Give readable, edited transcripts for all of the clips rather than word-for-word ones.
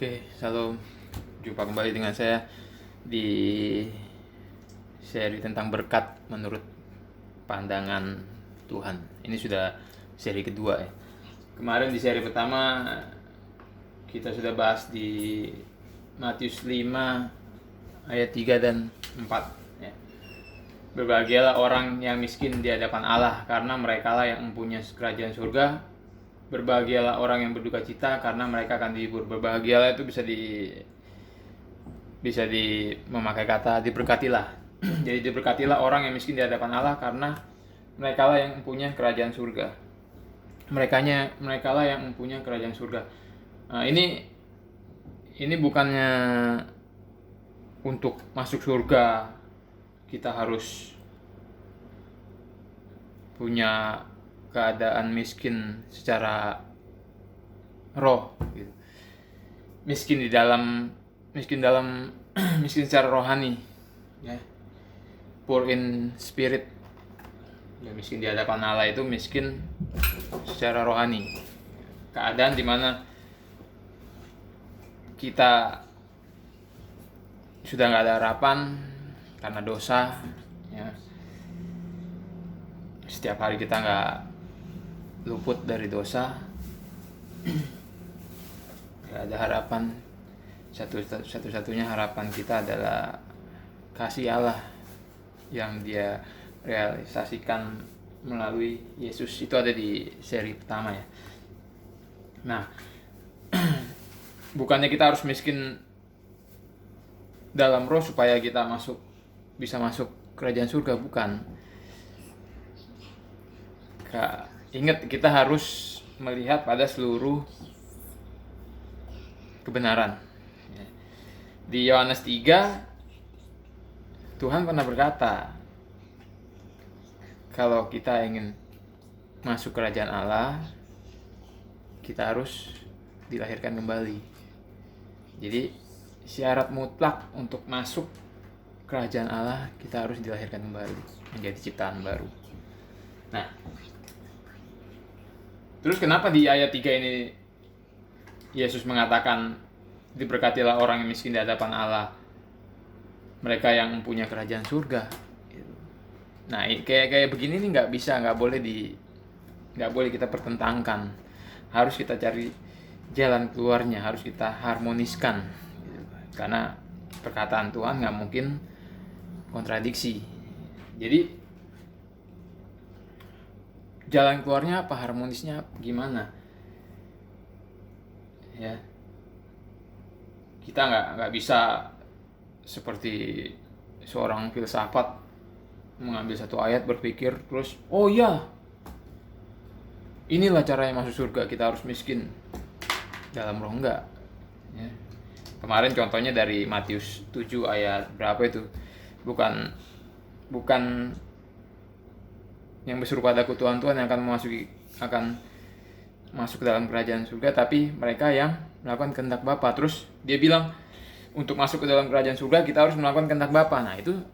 Oke, shalom. Jumpa kembali dengan saya di seri tentang berkat menurut pandangan Tuhan. Ini sudah seri kedua ya. Kemarin di seri pertama kita sudah bahas di Matius 5 ayat 3 dan 4 ya. Berbahagialah orang yang miskin di hadapan Allah, karena merekalah yang mempunyai kerajaan surga. Berbahagialah orang yang berduka cita, karena mereka akan dihibur. Berbahagialah itu bisa di memakai kata diberkatilah. Jadi diberkatilah orang yang miskin di hadapan Allah, karena merekalah yang mempunyai kerajaan surga. Merekalah yang mempunyai kerajaan surga. Nah, ini bukannya untuk masuk surga kita harus punya keadaan miskin secara roh gitu. miskin miskin secara rohani ya, poor in spirit ya. Miskin di hadapan Allah itu miskin secara rohani, keadaan dimana kita sudah nggak ada harapan karena dosa ya. Setiap hari kita nggak luput dari dosa, gak ada harapan. Satu-satunya harapan kita adalah kasih Allah yang Dia realisasikan melalui Yesus. Itu ada di seri pertama ya. Nah, bukannya kita harus miskin dalam roh supaya kita bisa masuk kerajaan surga, bukan. Ingat, kita harus melihat pada seluruh kebenaran. Di Yohanes 3, Tuhan pernah berkata, kalau kita ingin masuk kerajaan Allah, kita harus dilahirkan kembali. Jadi syarat mutlak untuk masuk kerajaan Allah, kita harus dilahirkan kembali, menjadi ciptaan baru. Nah, terus kenapa di ayat 3 ini Yesus mengatakan diberkatilah orang yang miskin di hadapan Allah, mereka yang mempunyai kerajaan surga. Nah, kayak begini nih nggak boleh kita pertentangkan. Harus kita cari jalan keluarnya, harus kita harmoniskan. Karena perkataan Tuhan nggak mungkin kontradiksi. Jadi jalan keluarnya apa, harmonisnya gimana ya. Kita nggak bisa seperti seorang filsafat mengambil satu ayat, berpikir terus oh iya inilah caranya masuk surga, kita harus miskin dalam roh. Enggak ya. Kemarin contohnya dari Matius 7 ayat berapa itu, bukan yang berseru padaku Tuhan Tuhan yang akan masuk ke dalam kerajaan surga, tapi mereka yang melakukan kehendak Bapa. Terus dia bilang untuk masuk ke dalam kerajaan surga kita harus melakukan kehendak Bapa. Nah, itu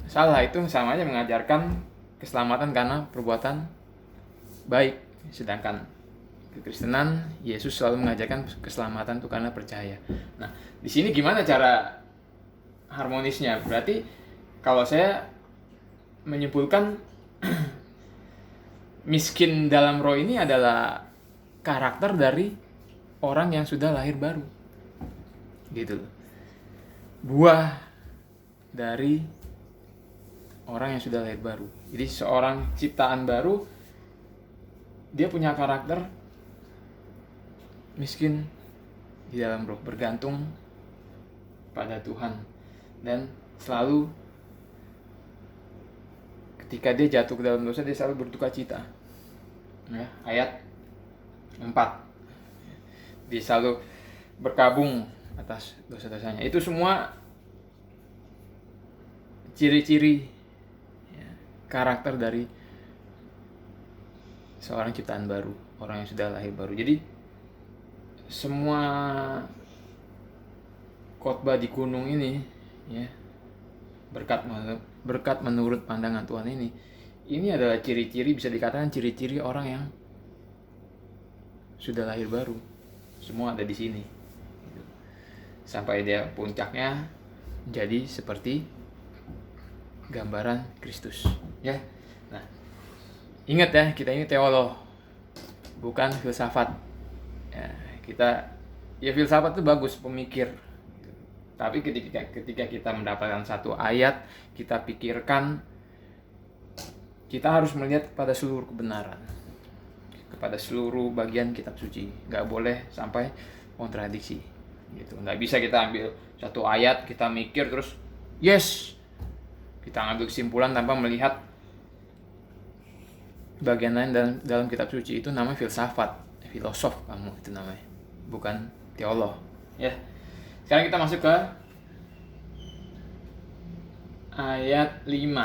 salah. Itu sama aja mengajarkan keselamatan karena perbuatan baik. Sedangkan kekristenan, Yesus selalu mengajarkan keselamatan itu karena percaya. Nah, di sini gimana cara harmonisnya? Berarti kalau saya menyimpulkan miskin dalam roh ini adalah karakter dari orang yang sudah lahir baru. Gitu loh. Buah dari orang yang sudah lahir baru. Jadi seorang ciptaan baru, dia punya karakter miskin di dalam roh, bergantung pada Tuhan, dan selalu ketika dia jatuh ke dalam dosa, dia selalu berduka cita ya, ayat 4. Dia selalu berkabung atas dosa-dosanya. Itu semua ciri-ciri ya, karakter dari seorang ciptaan baru, orang yang sudah lahir baru. Jadi semua khotbah di gunung ini ya, berkat menurut pandangan Tuhan ini adalah ciri-ciri, bisa dikatakan ciri-ciri orang yang sudah lahir baru. Semua ada di sini. sampai dia puncaknya jadi seperti gambaran Kristus, ya. Nah, ingat ya, kita ini teolog, bukan filsafat. Ya, filsafat itu bagus, pemikir. Tapi ketika kita mendapatkan satu ayat, kita pikirkan, kita harus melihat kepada seluruh kebenaran, kepada seluruh bagian kitab suci. Nggak boleh sampai kontradiksi. Gitu. Nggak bisa kita ambil satu ayat, kita mikir terus, yes, kita ngambil kesimpulan tanpa melihat bagian lain dalam kitab suci. Itu namanya filsafat, filosof kamu itu namanya, bukan teolog. Ya. Sekarang kita masuk ke ayat 5.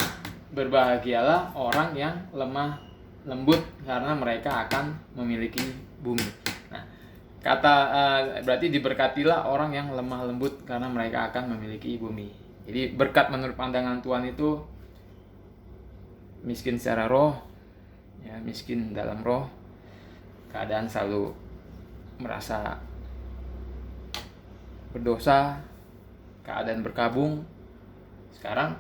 Berbahagialah orang yang lemah lembut, karena mereka akan memiliki bumi. Nah, berarti diberkatilah orang yang lemah lembut, karena mereka akan memiliki bumi. Jadi berkat menurut pandangan Tuhan itu miskin secara roh, ya, miskin dalam roh, keadaan selalu merasa berdosa, keadaan berkabung. Sekarang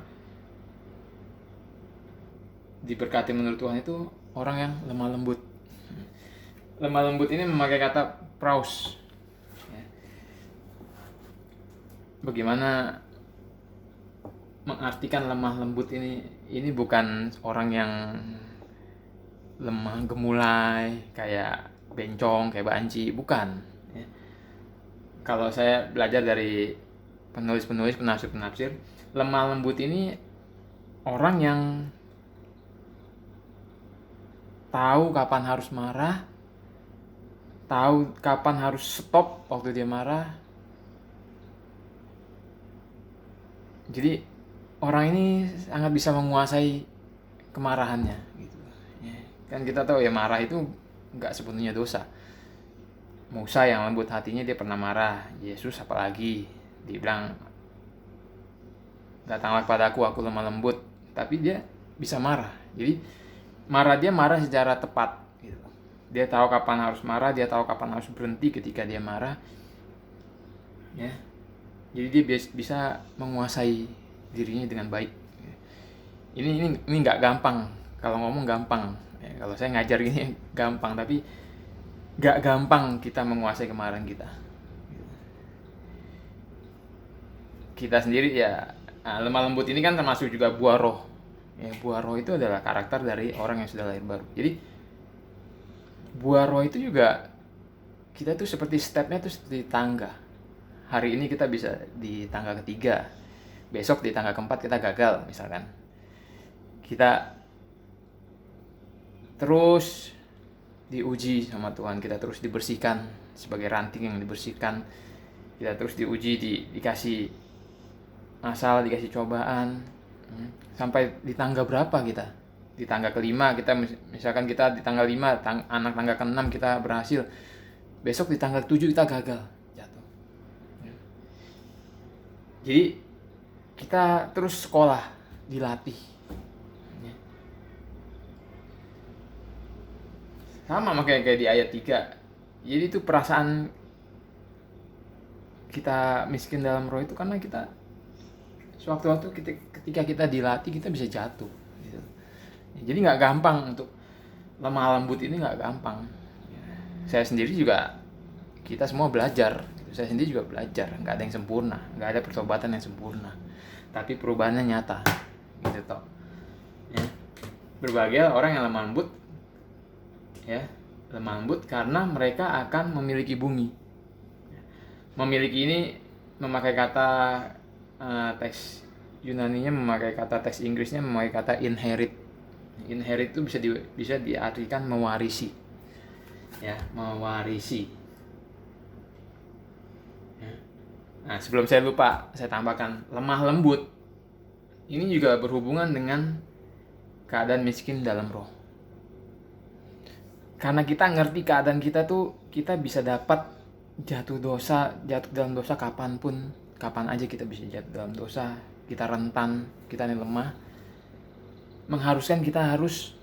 diberkati menurut Tuhan itu orang yang lemah lembut. Lemah lembut ini memakai kata praus. Bagaimana mengartikan lemah lembut ini bukan orang yang lemah gemulai kayak bencong, kayak banci, bukan. Kalau saya belajar dari penulis-penulis, penafsir-penafsir, lemah lembut ini orang yang tahu kapan harus marah, tahu kapan harus stop waktu dia marah. Jadi orang ini sangat bisa menguasai kemarahannya, gitu. Ya, kan kita tahu ya, marah itu nggak sepenuhnya dosa. Musa yang lembut hatinya, dia pernah marah. Yesus apalagi, dia bilang, datanglah padaku, aku lemah lembut. Tapi dia bisa marah. Jadi dia marah secara tepat, gitu. Dia tahu kapan harus marah, dia tahu kapan harus berhenti ketika dia marah, ya. Jadi dia bisa menguasai dirinya dengan baik. Ini nggak gampang. Kalau ngomong gampang, ya, kalau saya ngajar gini gampang, tapi nggak gampang kita menguasai kemarahan kita. Kita sendiri ya, lemah lembut ini kan termasuk juga buah roh. Ya, buah roh itu adalah karakter dari orang yang sudah lahir baru. Jadi buah roh itu juga, kita tuh seperti stepnya tuh seperti tangga. Hari ini kita bisa di tangga ketiga, besok di tangga keempat kita gagal misalkan. Kita terus diuji sama Tuhan, kita terus dibersihkan sebagai ranting yang dibersihkan. Kita terus diuji, dikasih masalah, dikasih cobaan, sampai di tangga berapa kita? Di tangga kelima kita, misalkan kita di tangga 5, anak tangga ke-6 kita berhasil. Besok di tangga 7 kita gagal, jatuh. Jadi kita terus sekolah, dilatih. Sama makanya kayak di ayat 3. Jadi itu perasaan kita miskin dalam roh itu karena kita sewaktu-waktu ketika kita dilatih, kita bisa jatuh, gitu. Jadi nggak gampang untuk lemah lembut ini, nggak gampang. Saya sendiri juga, kita semua belajar. Saya sendiri juga belajar. Nggak ada yang sempurna, nggak ada pertobatan yang sempurna. Tapi perubahannya nyata, gitu toh. Ya. Berbahagia orang yang lemah lembut, ya, lemah lembut karena mereka akan memiliki bumi. Memiliki ini memakai kata teks Yunaninya, memakai kata teks Inggrisnya memakai kata inherit. Inherit itu bisa diartikan mewarisi, ya, mewarisi. Ya. Nah, sebelum saya lupa, saya tambahkan lemah lembut ini juga berhubungan dengan keadaan miskin dalam roh. Karena kita ngerti keadaan kita tuh, kita bisa dapat jatuh dalam dosa kapanpun, kapan aja kita bisa jatuh dalam dosa. Kita rentan, kita ini lemah, mengharuskan kita harus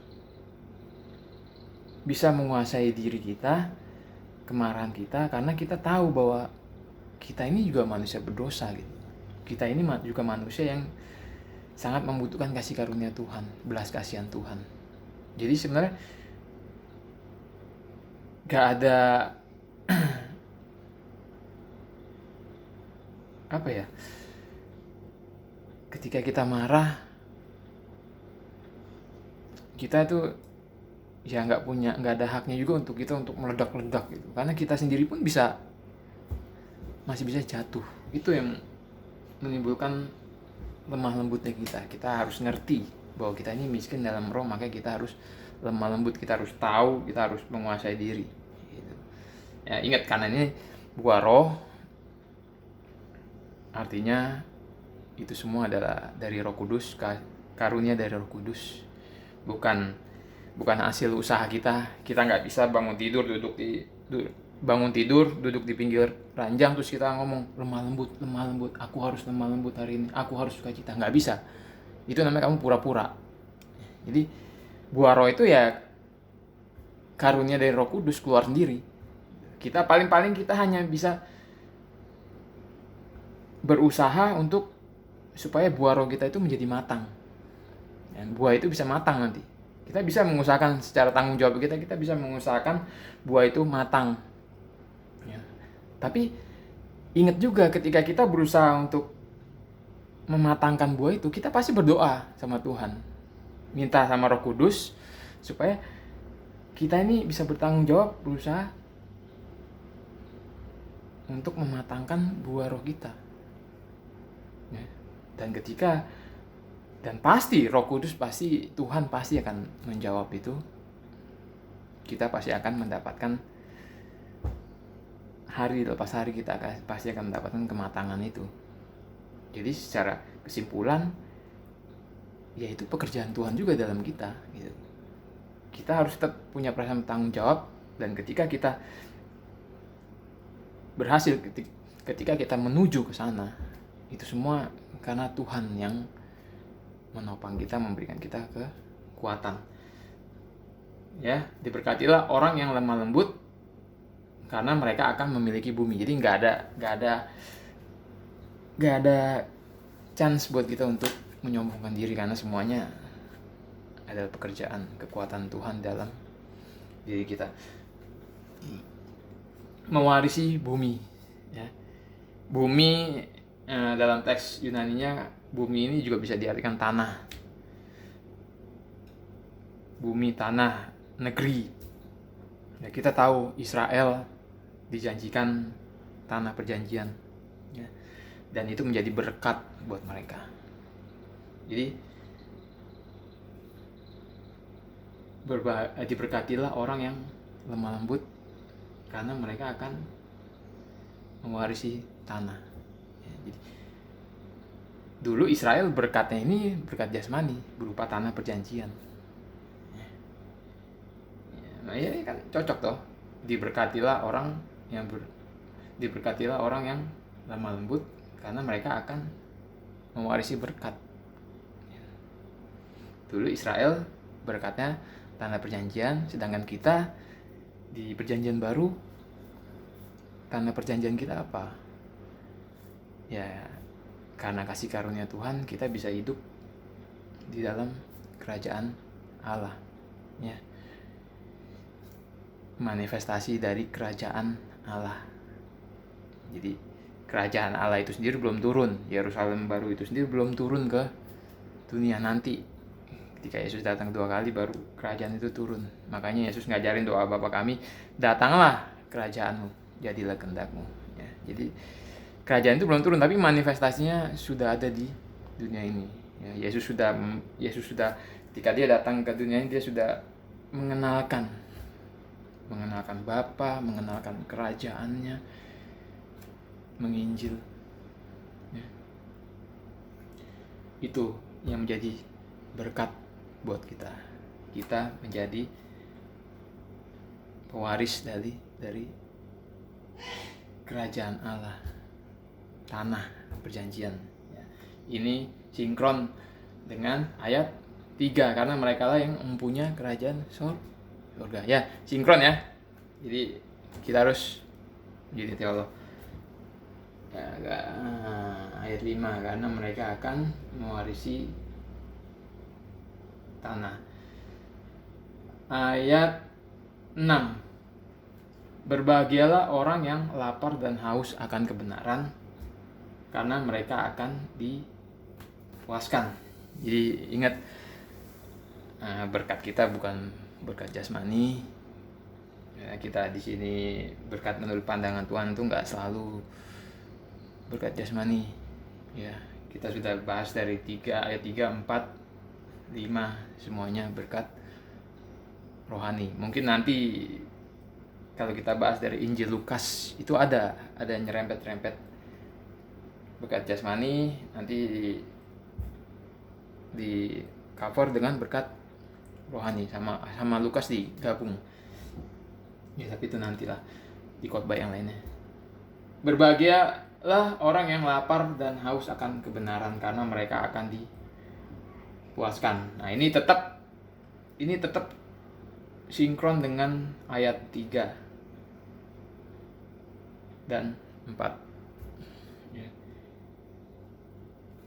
bisa menguasai diri kita, kemarahan kita, karena kita tahu bahwa kita ini juga manusia berdosa gitu. Kita ini juga manusia yang sangat membutuhkan kasih karunia Tuhan, belas kasihan Tuhan. Jadi sebenarnya gak ada apa ya, ketika kita marah, kita tuh ya nggak ada haknya juga untuk kita untuk meledak-ledak gitu, karena kita sendiri pun masih bisa jatuh. Itu yang menimbulkan lemah lembutnya kita harus ngerti bahwa kita ini miskin dalam roh, makanya kita harus lemah lembut, kita harus tahu, kita harus menguasai diri gitu. Ya ingat, karena ini buah roh, artinya itu semua adalah dari Roh Kudus, karunia dari Roh Kudus, bukan hasil usaha kita. Kita nggak bisa bangun tidur duduk di pinggir ranjang terus kita ngomong lemah lembut, aku harus lemah lembut hari ini, aku harus sukacita. Nggak bisa, itu namanya kamu pura-pura. Jadi buah roh itu ya karunia dari Roh Kudus keluar sendiri. Kita paling kita hanya bisa berusaha untuk supaya buah roh kita itu menjadi matang, dan buah itu bisa matang nanti. Kita bisa mengusahakan secara tanggung jawab kita bisa mengusahakan buah itu matang ya. Tapi ingat juga, ketika kita berusaha untuk mematangkan buah itu, kita pasti berdoa sama Tuhan, minta sama Roh Kudus supaya kita ini bisa bertanggung jawab, berusaha untuk mematangkan buah roh kita ya. Dan pasti Roh Kudus, Tuhan pasti akan menjawab itu. Kita pasti akan mendapatkan, hari lepas hari kita pasti akan mendapatkan kematangan itu. Jadi secara kesimpulan, yaitu pekerjaan Tuhan juga dalam kita gitu. Kita harus tetap punya perasaan tanggung jawab, dan ketika kita berhasil, ketika kita menuju ke sana, itu semua karena Tuhan yang menopang kita, memberikan kita kekuatan ya. Diberkatilah orang yang lemah lembut, karena mereka akan memiliki bumi. Jadi nggak ada chance buat kita untuk menyombongkan diri, karena semuanya adalah pekerjaan kekuatan Tuhan dalam diri kita. Mewarisi bumi ya. Bumi dalam teks Yunaninya, bumi ini juga bisa diartikan tanah. Bumi, tanah, negeri. Ya, kita tahu Israel dijanjikan tanah perjanjian ya. Dan itu menjadi berkat buat mereka. Jadi diberkatilah orang yang lemah lembut, karena mereka akan mewarisi tanah ya. Jadi dulu Israel berkatnya ini berkat jasmani, berupa tanah perjanjian ya. Nah ini kan cocok toh, diberkatilah orang yang lemah lembut, karena mereka akan mewarisi berkat ya. Dulu Israel berkatnya tanah perjanjian, sedangkan kita di perjanjian baru, tanah perjanjian kita apa? Ya karena kasih karunia Tuhan, kita bisa hidup di dalam kerajaan Allah ya. Manifestasi dari kerajaan Allah. Jadi kerajaan Allah itu sendiri belum turun, Yerusalem baru itu sendiri belum turun ke dunia. Nanti ketika Yesus datang 2 kali, baru kerajaan itu turun. Makanya Yesus ngajarin doa Bapa kami, datanglah kerajaanmu, jadilah kehendakmu ya. Jadi kerajaan itu belum turun, tapi manifestasinya sudah ada di dunia ini ya. Yesus sudah ketika dia datang ke dunia ini, dia sudah mengenalkan Bapa, mengenalkan kerajaannya, menginjil ya. Itu yang menjadi berkat buat kita. Kita menjadi pewaris dari kerajaan Allah, tanah perjanjian ya. Ini sinkron dengan ayat 3, karena mereka lah yang mempunyai kerajaan surga ya. Sinkron ya. Jadi kita harus menjadi Allah. ayat 5, karena mereka akan mewarisi tanah. Ayat 6, berbahagialah orang yang lapar dan haus akan kebenaran, karena mereka akan dipuaskan. Jadi ingat, berkat kita bukan berkat jasmani. Ya, kita di sini berkat menurut pandangan Tuhan itu nggak selalu berkat jasmani. Ya, kita sudah bahas dari 3 ayat 3, 4, 5, semuanya berkat rohani. Mungkin nanti kalau kita bahas dari Injil Lukas itu ada nyerempet-rempet berkat jasmani, nanti di cover dengan berkat rohani, sama Lukas digabung. Ya, tapi itu nantilah di khotbah yang lainnya. Berbahagialah orang yang lapar dan haus akan kebenaran, karena mereka akan dipuaskan. Nah, ini tetap sinkron dengan ayat 3 dan 4. Ya.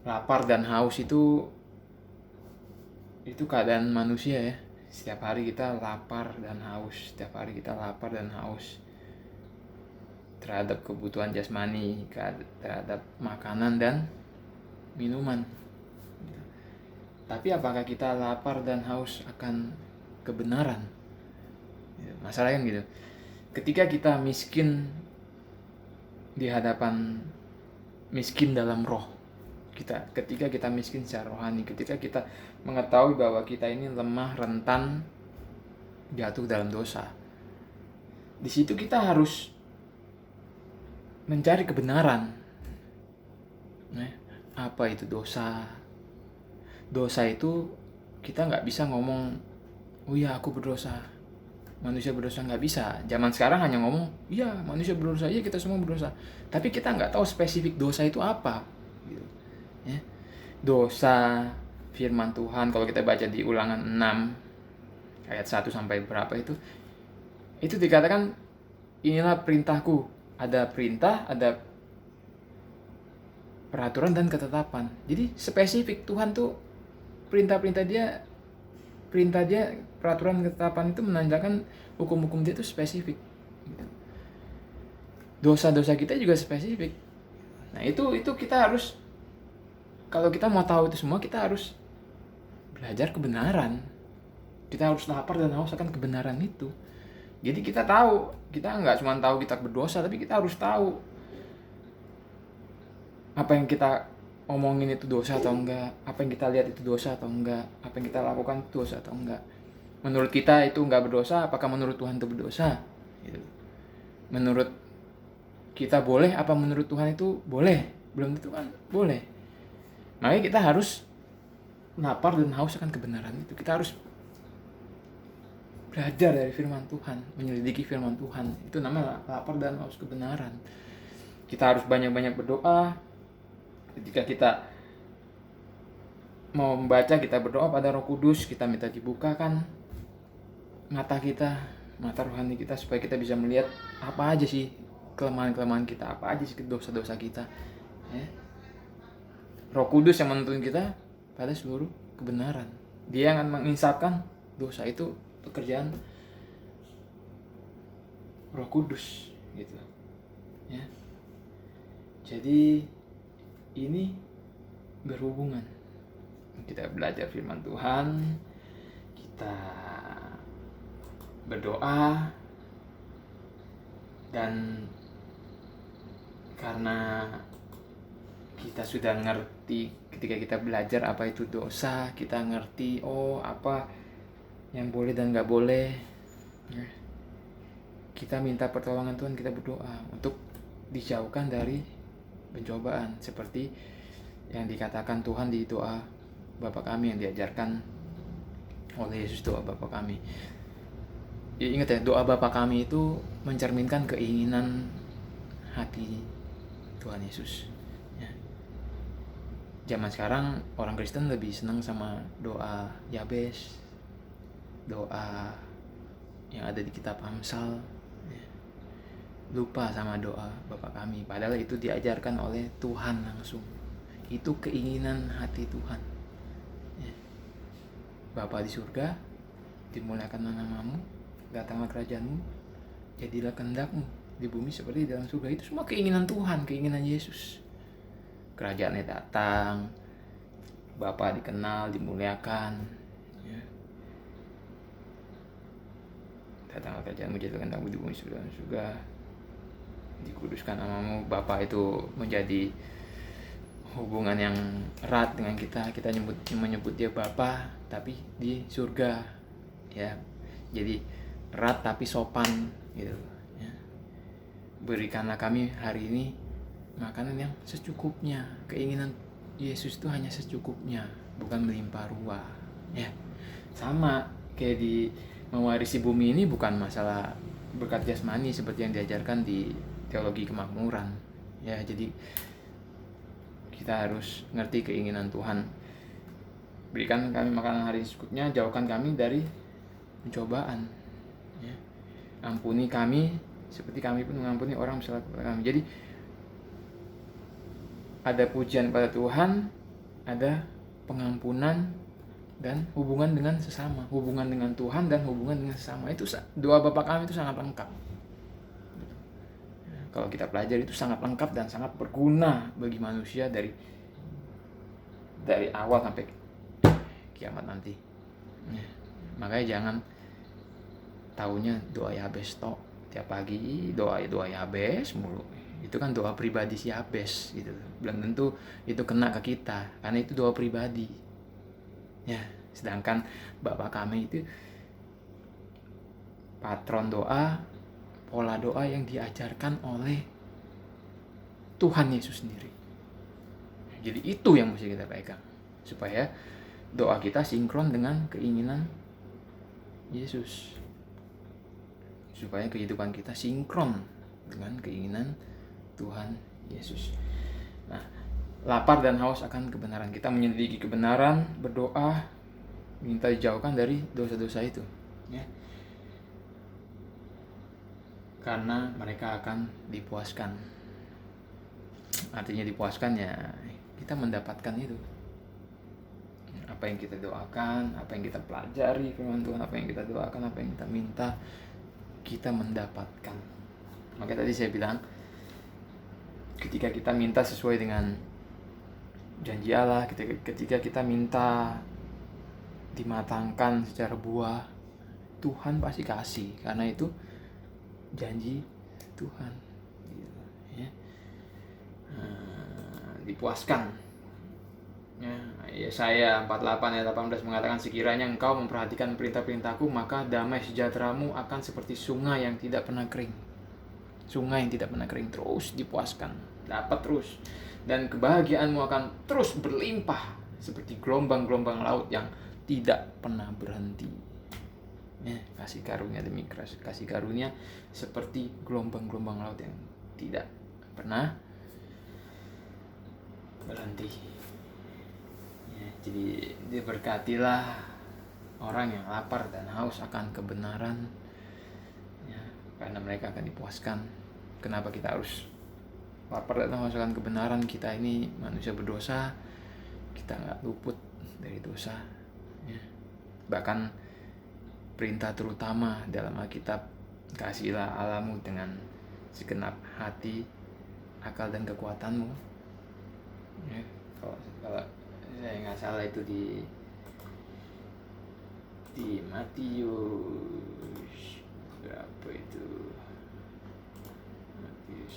Lapar dan haus itu keadaan manusia ya. Setiap hari kita lapar dan haus, terhadap kebutuhan jasmani, terhadap makanan dan minuman. Tapi apakah kita lapar dan haus akan kebenaran? Masalahnya kan gitu. Ketika kita miskin di hadapan, miskin dalam roh kita, ketika kita miskin secara rohani, ketika kita mengetahui bahwa kita ini lemah, rentan, jatuh dalam dosa, di situ kita harus mencari kebenaran. Apa itu dosa? Dosa itu kita nggak bisa ngomong, oh ya aku berdosa, manusia berdosa, nggak bisa. Zaman sekarang hanya ngomong, iya manusia berdosa, iya kita semua berdosa. Tapi kita nggak tahu spesifik dosa itu apa. Gitu. Ya. Dosa, firman Tuhan, kalau kita baca di Ulangan 6, ayat 1 sampai berapa itu dikatakan, inilah perintahku. Ada perintah, ada peraturan dan ketetapan. Jadi spesifik Tuhan tuh, perintah dia, peraturan ketetapan itu menandakan hukum-hukum dia itu spesifik. Dosa-dosa kita juga spesifik. Nah itu kita harus, kalau kita mau tahu itu semua, kita harus belajar kebenaran. Kita harus lapar dan haus akan kebenaran itu. Jadi kita tahu, kita nggak cuma tahu kita berdosa, tapi kita harus tahu apa yang kita omongin itu dosa atau enggak, apa yang kita lihat itu dosa atau enggak, apa yang kita lakukan itu dosa atau enggak. Menurut kita itu enggak berdosa, apakah menurut Tuhan itu berdosa? Gitu. Menurut kita boleh, apa menurut Tuhan itu boleh? Belum tentu kan boleh. Makanya kita harus lapar dan haus akan kebenaran itu. Kita harus belajar dari firman Tuhan, menyelidiki firman Tuhan. Itu namanya lapar dan haus kebenaran. Kita harus banyak-banyak berdoa. Ketika kita mau membaca, kita berdoa pada Roh Kudus, kita minta dibukakan mata kita, mata rohani kita, supaya kita bisa melihat apa aja sih kelemahan-kelemahan kita, apa aja sih dosa-dosa kita. Ya. Roh Kudus yang menuntun kita pada seluruh kebenaran. Dia akan menginsafkan dosa, itu pekerjaan Roh Kudus, gitu. Ya. Jadi ini berhubungan. Kita belajar firman Tuhan, kita berdoa, dan karena kita sudah ngerti, ketika kita belajar apa itu dosa, kita ngerti apa yang boleh dan gak boleh, ya. Kita minta pertolongan Tuhan, kita berdoa untuk dijauhkan dari pencobaan, seperti yang dikatakan Tuhan di doa Bapa kami yang diajarkan oleh Yesus, doa Bapa kami. Ya, ingat ya, doa Bapa kami itu mencerminkan keinginan hati Tuhan Yesus. Ya. Zaman sekarang orang Kristen lebih senang sama doa Yabes, doa yang ada di kitab Amsal, ya. lupa sama doa Bapa kami, padahal itu diajarkan oleh Tuhan langsung. Itu keinginan hati Tuhan. Ya. Bapa di surga, dimuliakanlah namamu, datanglah kerajaanmu, jadilah kehendakmu di bumi seperti di dalam surga. Itu semua keinginan Tuhan, keinginan Yesus. Kerajaannya datang, Bapa dikenal, dimuliakan. Ya. Datanglah kerajaanmu, jadilah kehendakmu di bumi seperti di dalam surga. Dikuduskan namamu. Bapa itu menjadi hubungan yang erat dengan kita. Kita menyebut dia Bapa, tapi di surga, ya. Jadi erat tapi sopan, gitu. Ya. Berikanlah kami hari ini makanan yang secukupnya. Keinginan Yesus itu hanya secukupnya, bukan melimpah ruah. Ya, sama kayak di mewarisi bumi ini bukan masalah berkat jasmani seperti yang diajarkan di teologi kemakmuran. Ya, jadi kita harus ngerti keinginan Tuhan. Berikan kami makanan hari secukupnya, jauhkan kami dari pencobaan. Ya. Ampuni kami seperti kami pun mengampuni orang bersalah kepada kami. Jadi ada pujian pada Tuhan, ada pengampunan, dan hubungan dengan sesama. Hubungan dengan Tuhan dan hubungan dengan sesama. Itu doa Bapa kami itu sangat lengkap. Kalau kita pelajari itu sangat lengkap dan sangat berguna bagi manusia dari awal sampai kiamat nanti. Makanya jangan taunya doa Yabes tok, tiap pagi doa Yabes mulu. Itu kan doa pribadi si Yabes gitu. Belum tentu itu kena ke kita karena itu doa pribadi. Ya, sedangkan Bapa kami itu patron doa, pola doa yang diajarkan oleh Tuhan Yesus sendiri. Jadi itu yang mesti kita pegang supaya doa kita sinkron dengan keinginan Yesus, supaya kehidupan kita sinkron dengan keinginan Tuhan Yesus. Nah, lapar dan haus akan kebenaran, kita menyelidiki kebenaran, berdoa, minta dijauhkan dari dosa-dosa itu, ya. Karena mereka akan dipuaskan. Artinya dipuaskan ya kita mendapatkan itu. Apa yang kita doakan, apa yang kita pelajari firman Tuhan, apa yang kita doakan, apa yang kita minta, kita mendapatkan. Makanya tadi saya bilang, ketika kita minta sesuai dengan janji Allah, ketika kita minta dimatangkan secara buah, Tuhan pasti kasih, karena itu janji Tuhan, ya. Dipuaskan, ya. Yesaya 48 ayat 18 mengatakan, sekiranya engkau memperhatikan perintah-perintahku, maka damai sejahteramu akan seperti sungai yang tidak pernah kering. Sungai yang tidak pernah kering, terus dipuaskan, dapat terus, dan kebahagiaanmu akan terus berlimpah seperti gelombang-gelombang laut yang tidak pernah berhenti. Ya, kasih karunia demi kasih karunia seperti gelombang-gelombang laut yang tidak pernah berhenti. Ya, jadi diberkatilah orang yang lapar dan haus akan kebenaran, ya, karena mereka akan dipuaskan. Kenapa kita harus lapar dan haus akan kebenaran? Kita ini manusia berdosa, kita nggak luput dari dosa, ya. Bahkan perintah terutama dalam Alkitab, kasihilah Allahmu dengan segenap hati, akal dan kekuatanmu. Ya, kalau saya nggak salah itu di Matius berapa itu? Matius.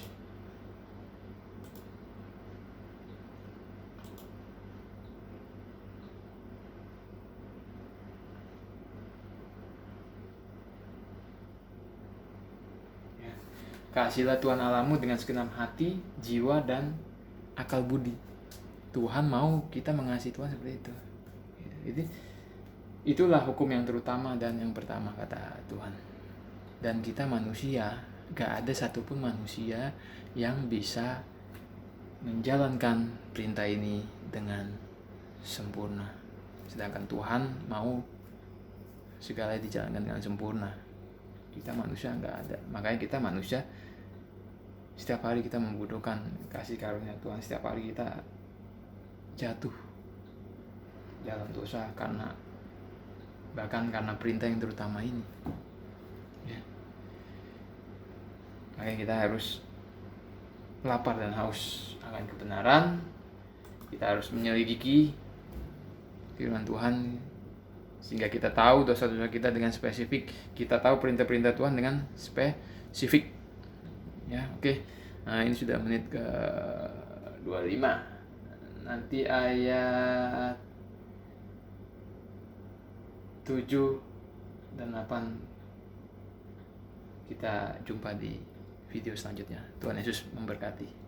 Kasihilah Tuhan Allahmu dengan segenap hati, jiwa, dan akal budi. Tuhan mau kita mengasihi Tuhan seperti itu. Jadi itulah hukum yang terutama dan yang pertama, kata Tuhan. Dan kita manusia, gak ada satupun manusia yang bisa menjalankan perintah ini dengan sempurna. Sedangkan Tuhan mau segala dijalankan dengan sempurna. Kita manusia gak ada. Makanya kita manusia Setiap hari kita membutuhkan kasih karunia Tuhan. Setiap hari kita jatuh dalam dosa bahkan karena perintah yang terutama ini. Ya. Makanya kita harus lapar dan haus akan kebenaran. Kita harus menyelidiki firman Tuhan sehingga kita tahu dosa-dosa kita dengan spesifik. Kita tahu perintah-perintah Tuhan dengan spesifik. Ya, oke. Nah, ini sudah menit ke 25. Nanti ayat 7 dan 8 kita jumpa di video selanjutnya. Tuhan Yesus memberkati.